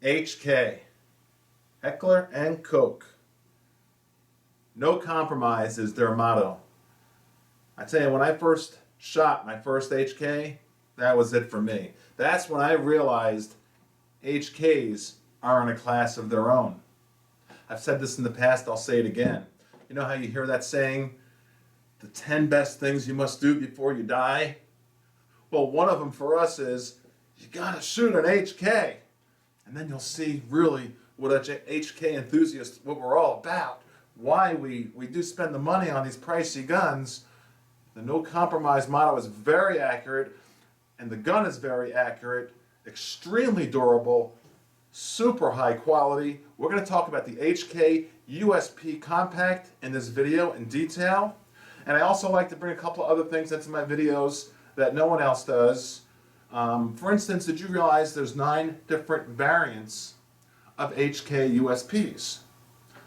HK, Heckler and Koch. No compromise is their motto. I tell you, when I first shot my first HK, that was it for me. That's when I realized HKs are in a class of their own. I've said this in the past, I'll say it again. You know how you hear that saying, the 10 best things you must do before you die? Well, one of them for us is, you gotta shoot an HK. And then you'll see really what HK enthusiasts, what we're all about, why we do spend the money on these pricey guns. The no compromise motto is very accurate, and the gun is very accurate, extremely durable, super high quality. We're going to talk about the HK USP Compact in this video in detail. And I also like to bring a couple of other things into my videos that no one else does. For instance, did you realize there's 9 different variants of HK USPs?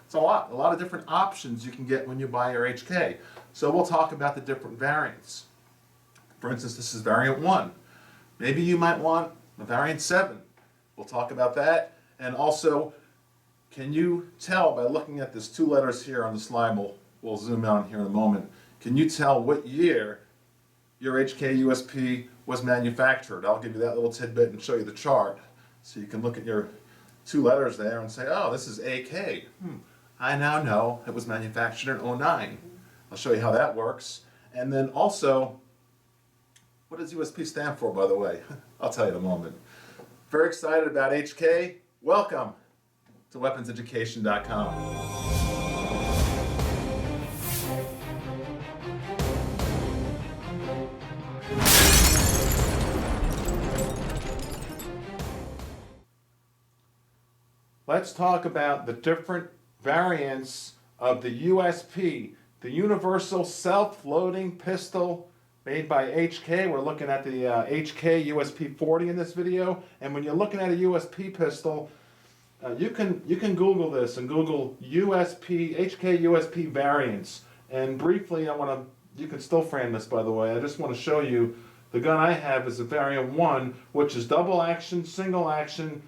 It's a lot of different options you can get when you buy your HK. So we'll talk about the different variants. For instance, this is variant 1. Maybe you might want a variant 7. We'll talk about that. And also, can you tell by looking at these 2 letters here on the slide, we'll zoom out here in a moment, can you tell what year your HK USP was manufactured? I'll give you that little tidbit and show you the chart. So you can look at your 2 letters there and say, oh, this is AK. I now know it was manufactured in 09. I'll show you how that works. And then also, what does USP stand for, by the way? I'll tell you in a moment. Very excited about HK. Welcome to weaponseducation.com. Let's talk about the different variants of the USP, the Universal Self-Loading Pistol made by HK. We're looking at the HK USP 40 in this video. And when you're looking at a USP pistol, you can Google this and Google HK USP variants. And briefly, you can still frame this, by the way. I just want to show you the gun I have is a variant 1, which is double action, single action,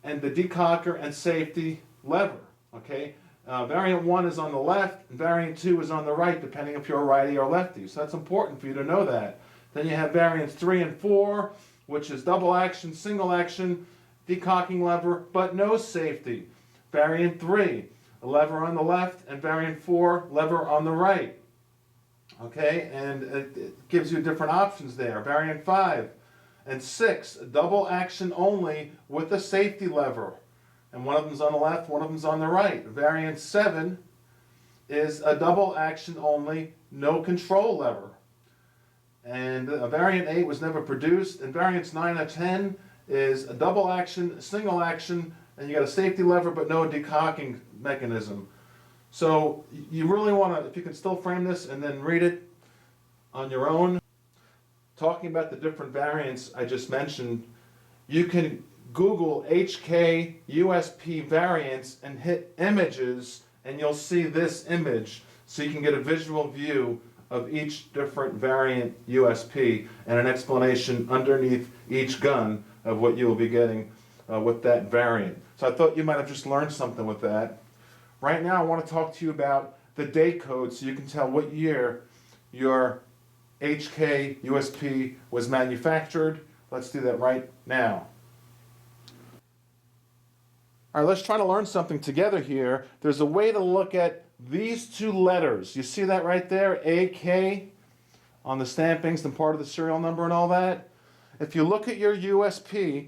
and the decocker and safety lever. Okay. Variant 1 is on the left, and variant 2 is on the right, depending if you're a righty or lefty. So that's important for you to know that. Then you have variants 3 and 4, which is double action, single action, decocking lever, but no safety. Variant 3, a lever on the left, and variant 4, lever on the right. Okay, and it gives you different options there. Variant 5 and 6, double action only with a safety lever. And one of them's on the left, one of them's on the right. Variant 7 is a double action only, no control lever. And variant 8 was never produced. And variants 9 and 10 is a double action, single action, and you got a safety lever but no decocking mechanism. So you really want to, if you can still frame this and then read it on your own. Talking about the different variants I just mentioned, you can Google HK USP variants and hit images, and you'll see this image, so you can get a visual view of each different variant USP and an explanation underneath each gun of what you will be getting with that variant. So I thought you might have just learned something with that. Right now I want to talk to you about the date code so you can tell what year your HK USP was manufactured. Let's do that right now. All right, let's try to learn something together here. There's a way to look at these 2 letters. You see that right there, AK, on the stampings and part of the serial number and all that? If you look at your USP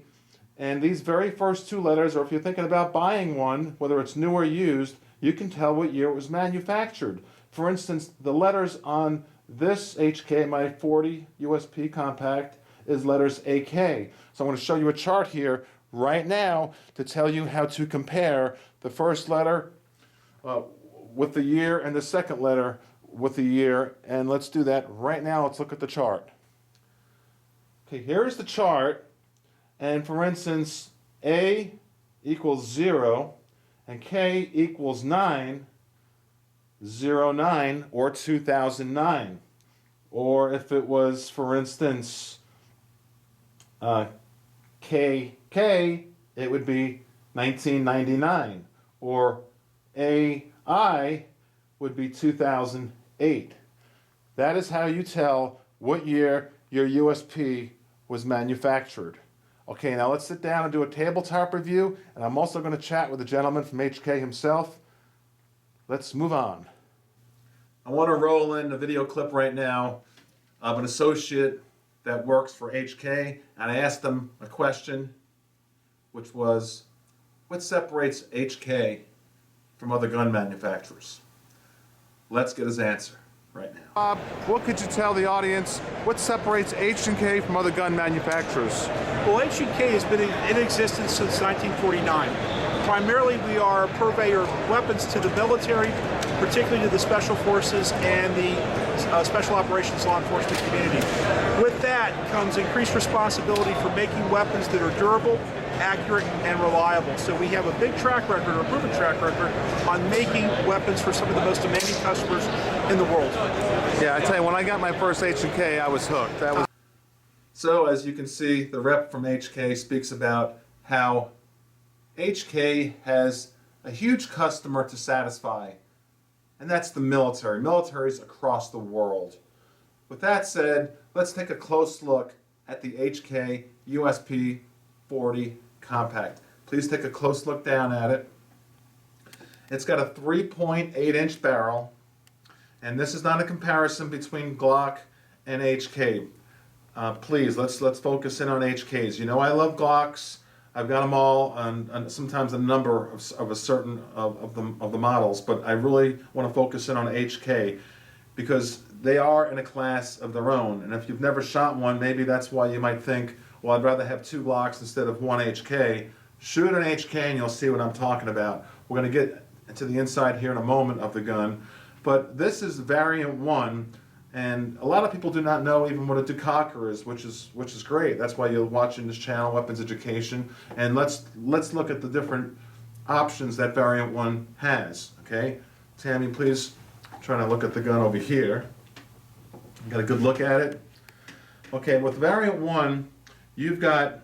and these very first 2 letters, or if you're thinking about buying one, whether it's new or used, you can tell what year it was manufactured. For instance, the letters on this HK, my 40 USP Compact, is letters AK. So I'm going to show you a chart here right now to tell you how to compare the first letter with the year and the second letter with the year. And let's do that right now. Let's look at the chart. Okay, here's the chart. And for instance, A equals 0 and K equals 9, 09 or 2009. Or if it was, for instance, KK, it would be 1999, or AI would be 2008. That is how you tell what year your USP was manufactured. Okay, now let's sit down and do a tabletop review, and I'm also going to chat with the gentleman from HK himself. Let's move on. I want to roll in a video clip right now of an associate that works for HK, and I asked him a question, which was, what separates HK from other gun manufacturers? Let's get his answer right now. Bob, what could you tell the audience? What separates H&K from other gun manufacturers? Well, H&K has been in existence since 1949. Primarily, we are a purveyor of weapons to the military, particularly to the Special Forces and the Special Operations Law Enforcement community. With that comes increased responsibility for making weapons that are durable, accurate, and reliable. So we have a big track record, a proven track record, on making weapons for some of the most demanding customers in the world. Yeah, I tell you, when I got my first H&K, I was hooked. So, as you can see, the rep from HK speaks about how HK has a huge customer to satisfy, and that's the military. Militaries across the world. With that said, let's take a close look at the HK USP 40 Compact. Please take a close look down at it. It's got a 3.8-inch barrel, and this is not a comparison between Glock and HK. Please, let's focus in on HKs. You know I love Glocks. I've got them all, and sometimes a number of a certain of the models, but I really want to focus in on HK because they are in a class of their own. And if you've never shot one, maybe that's why you might think, well, I'd rather have 2 Glocks instead of 1 HK. Shoot an HK and you'll see what I'm talking about. We're going to get into the inside here in a moment of the gun, but this is Variant 1. And a lot of people do not know even what a decocker is, which is great. That's why you're watching this channel, Weapons Education. And let's look at the different options that Variant 1 has. Okay, Tammy, please. I'm trying to look at the gun over here. Got a good look at it. Okay, with Variant 1, you've got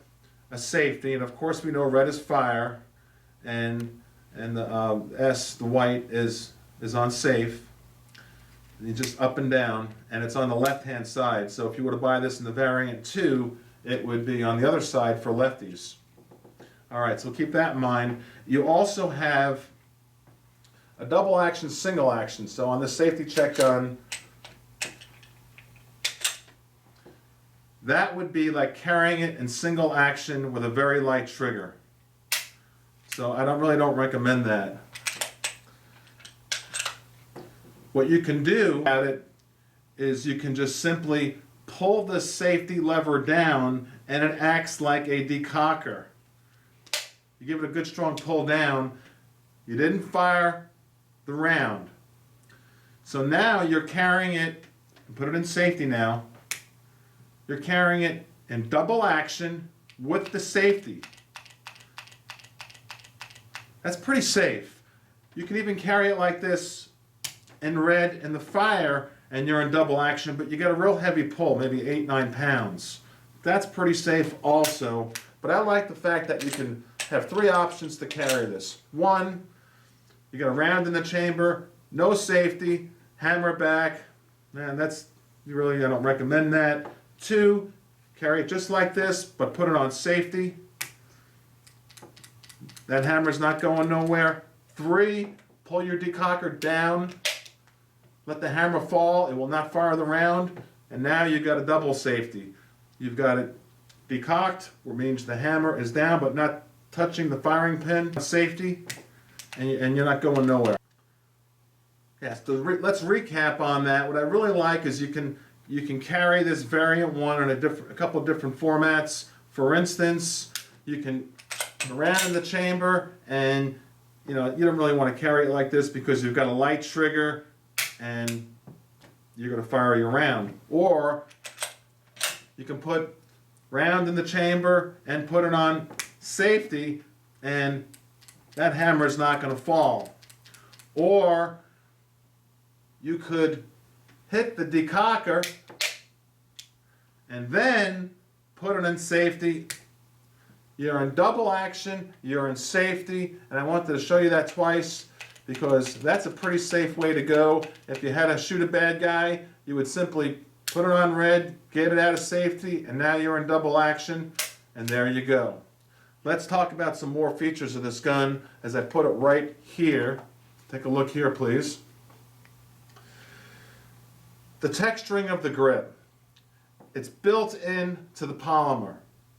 a safety, and of course we know red is fire, and the S, the white, is on safe. You just up and down, and it's on the left-hand side. So if you were to buy this in the Variant 2, it would be on the other side for lefties. All right, so keep that in mind. You also have a double action, single action. So on the safety check gun, that would be like carrying it in single action with a very light trigger. So I really don't recommend that. What you can do at it is you can just simply pull the safety lever down and it acts like a decocker. You give it a good strong pull down, you didn't fire the round. So now you're carrying it, put it in safety now, you're carrying it in double action with the safety. That's pretty safe. You can even carry it like this in red in the fire and you're in double action, but you get a real heavy pull, maybe 8-9 pounds. That's pretty safe also, but I like the fact that you can have 3 options to carry this. 1, you got a round in the chamber, no safety, hammer back. Man, I don't recommend that. 2, carry it just like this, but put it on safety. That hammer's not going nowhere. 3, pull your decocker down. Let the hammer fall, it will not fire the round, and now you've got a double safety. You've got it decocked, which means the hammer is down but not touching the firing pin. Safety, and you're not going nowhere. Yes, so let's recap on that. What I really like is you can carry this Variant 1 in a couple of different formats. For instance, you can put around in the chamber, and you don't really want to carry it like this because you've got a light trigger and you're going to fire your round. Or you can put round in the chamber and put it on safety, and that hammer is not going to fall. Or you could hit the decocker and then put it in safety. You're in double action, you're in safety, and I wanted to show you that twice because that's a pretty safe way to go. If you had to shoot a bad guy, you would simply put it on red, get it out of safety, and now you're in double action, and there you go. Let's talk about some more features of this gun as I put it right here. Take a look here, please. The texturing of the grip. It's built into the polymer,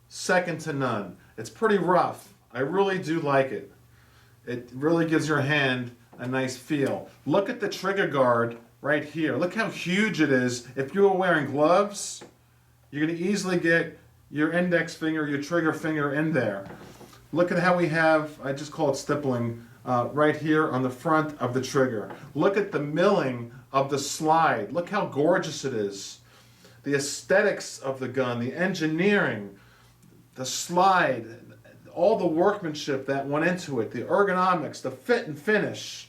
second to none. It's pretty rough. I really do like it. It really gives your hand a nice feel. Look at the trigger guard right here. Look how huge it is. If you were wearing gloves, you're going to easily get your index finger, your trigger finger in there. Look at how we have, I just call it stippling, right here on the front of the trigger. Look at the milling of the slide. Look how gorgeous it is. The aesthetics of the gun, the engineering, the slide, all the workmanship that went into it, the ergonomics, the fit and finish.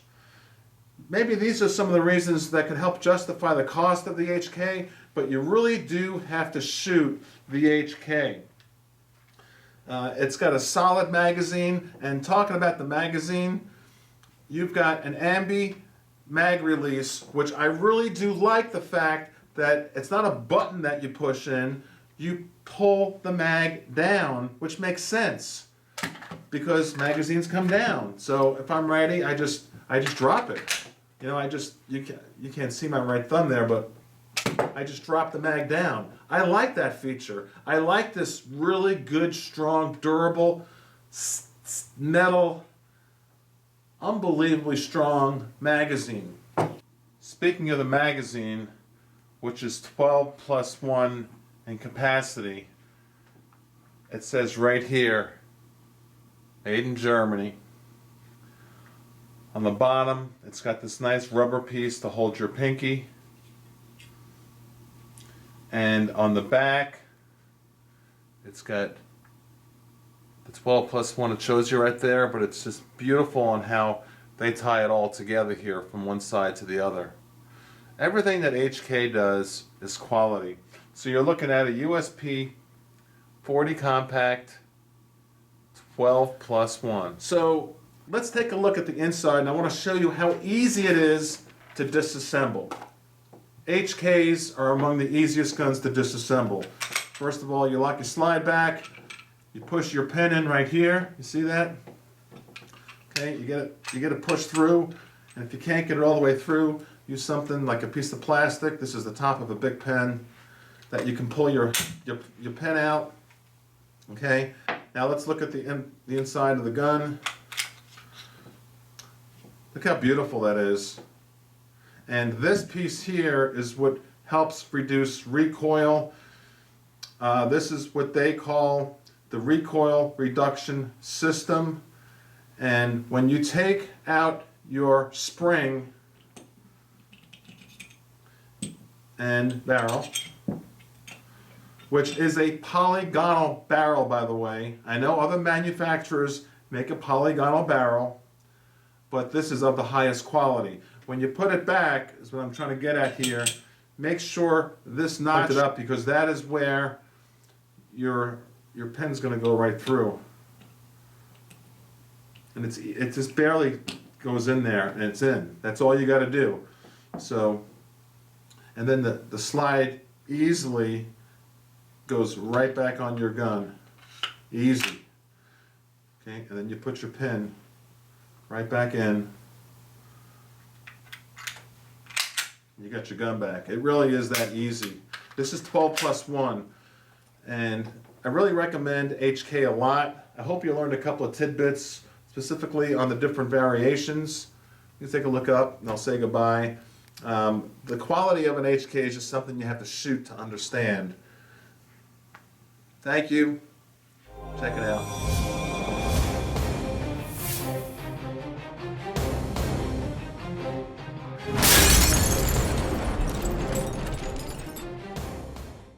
Maybe these are some of the reasons that can help justify the cost of the HK, but you really do have to shoot the HK. It's got a solid magazine, and talking about the magazine, you've got an ambi mag release, which I really do like the fact that it's not a button that you push in, you pull the mag down, which makes sense because magazines come down. So if I'm ready, I just drop it. You know, you can't see my right thumb there, but I just drop the mag down. I like that feature. I like this really good, strong, durable, metal, unbelievably strong magazine. Speaking of the magazine, which is 12+1 in capacity, it says right here, made in Germany. On the bottom, it's got this nice rubber piece to hold your pinky. And on the back, it's got the 12+1, it shows you right there, but it's just beautiful on how they tie it all together here from one side to the other. Everything that HK does is quality. So you're looking at a USP 40 Compact 12+1. So let's take a look at the inside, and I want to show you how easy it is to disassemble. HKs are among the easiest guns to disassemble. First of all, you lock your slide back, you push your pin in right here, you see that? Okay, you get it pushed through, and if you can't get it all the way through, use something like a piece of plastic. This is the top of a big pen that you can pull your pen out. Okay, now let's look at the inside of the gun. Look how beautiful that is. And this piece here is what helps reduce recoil. This is what they call the recoil reduction system. And when you take out your spring and barrel, which is a polygonal barrel, by the way. I know other manufacturers make a polygonal barrel, but this is of the highest quality. When you put it back, is what I'm trying to get at here, make sure this notch it up, because that is where your pen's going to go right through. And it just barely goes in there, and it's in. That's all you got to do. So, and then the slide easily goes right back on your gun. Easy. Okay, and then you put your pin right back in. You got your gun back. It really is that easy. This is 12+1, and I really recommend HK a lot. I hope you learned a couple of tidbits specifically on the different variations. You can take a look up and I'll say goodbye. The quality of an HK is just something you have to shoot to understand. Thank you. Check it out.